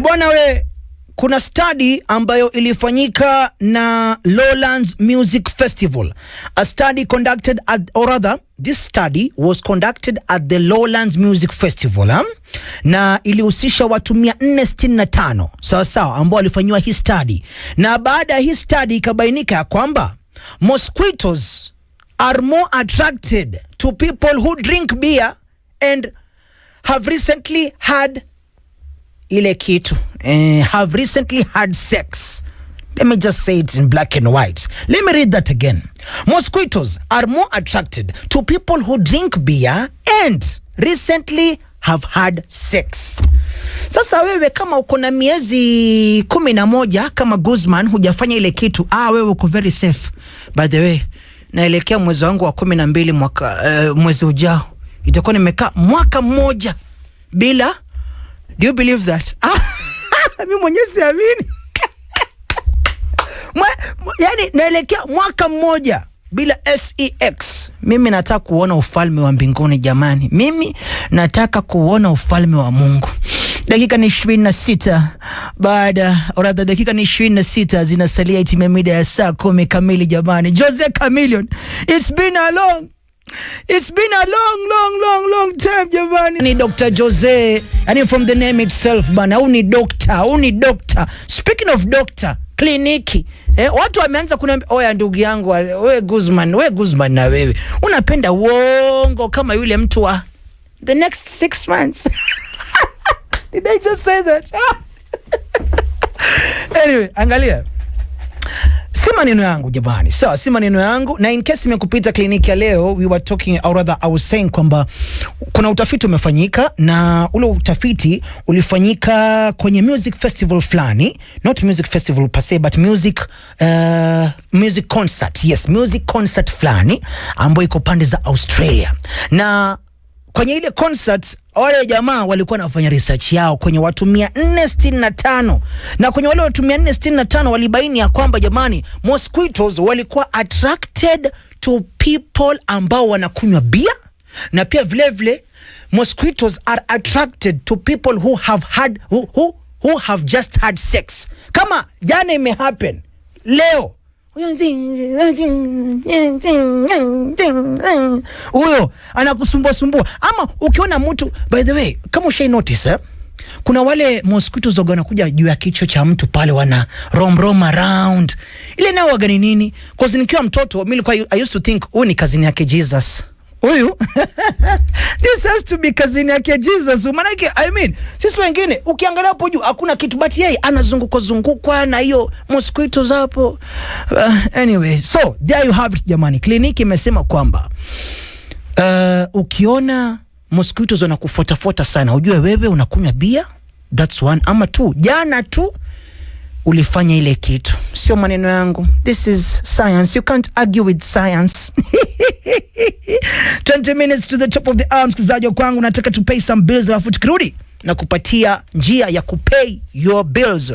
Bwana we, kuna study ambayo ilifanyika na Lowlands Music Festival. A study conducted at, or rather, this study was conducted at the Lowlands Music Festival. Na ilihusisha watu 465 sawa ambao walifanywa hii study. Na baada ya hii study ikabainika ya kwamba mosquitoes are more attracted to people who drink beer and have recently had have recently had sex. Let me just say it in black and white. Let me read that again. Mosquitoes are more attracted to people who drink beer and recently have had sex. Sasa wewe kama uko na miezi 11 kama Guzman hujafanya ile kitu, wewe uko very safe. By the way, naelekea mwezi wangu wa 12 mwezi ujao. Itakuwa nimekaa mwaka mmoja bila. Do you believe that? Mimi mwenyewe siamini. Yani naelekea mwaka mmoja bila sex. Mimi nataka kuona ufalme wa mbinguni jamani. Mimi nataka kuona ufalme wa Mungu. Dakika ni 26 dakika ni 26 zinasalia itimie mida ya saa 10 kamili jamani. Jose Chameleone, it's been a long time jamani. Ni Dr. Jose, yani from the name itself bana, uni doctor. Speaking of doctor, kliniki. Watu wameanza kuniambia, oya ndugu yangu, we Guzman na wewe unapenda uongo kama yule mtu wa the next 6 months. Did I just say that? Anyway, angalia. Si maneno yangu jamani. Sawa, si maneno yangu. Na in case imekupita kliniki ya leo, we were talking, or rather I was saying kwamba kuna utafiti umefanyika, na ule utafiti ulifanyika kwenye music festival flani, not music festival per se, but music concert. Yes, music concert flani ambayo iko pande za Australia. Na kwenye ile concert wale jamaa walikuwa wanafanya research yao kwenye watu 465, na kwenye wale watu 465 walibaini ya kwamba jamani, mosquitoes walikuwa attracted to people ambao wanakunywa beer, na pia vile mosquitoes are attracted to people who have just had sex. Kama jana imehappen, leo huyo anakusumbua. Ama ukiona mtu, by the way, kama ushay notice, kuna wale mosquitoes wanakuja juu ya kichwa cha mtu pale, wana roam around. Ile nao wagani nini? Cause nikiwa mtoto mimi I used to think huyu ni cousin yake Jesus. Huyu this has to be cousin yake Jesus. Maanake I mean, sisi wengine ukiangalia hapo juu hakuna kitu, but yeye anazungukwa na hiyo mosquitoes hapo. Anyway, so there you have it jamani. Kliniki imesema kwamba ukiona mosquitoes wanakufuata sana, ujue wewe unakunywa bia. That's one. Ama tu jana tu ulifanya ile kitu. Sio maneno yangu. This is science. You can't argue with science. 20 minutes to the top of the hour, msikilizaji kwangu, nataka to pay some bills, alafu tukirudi na kupatia njia ya kupay your bills.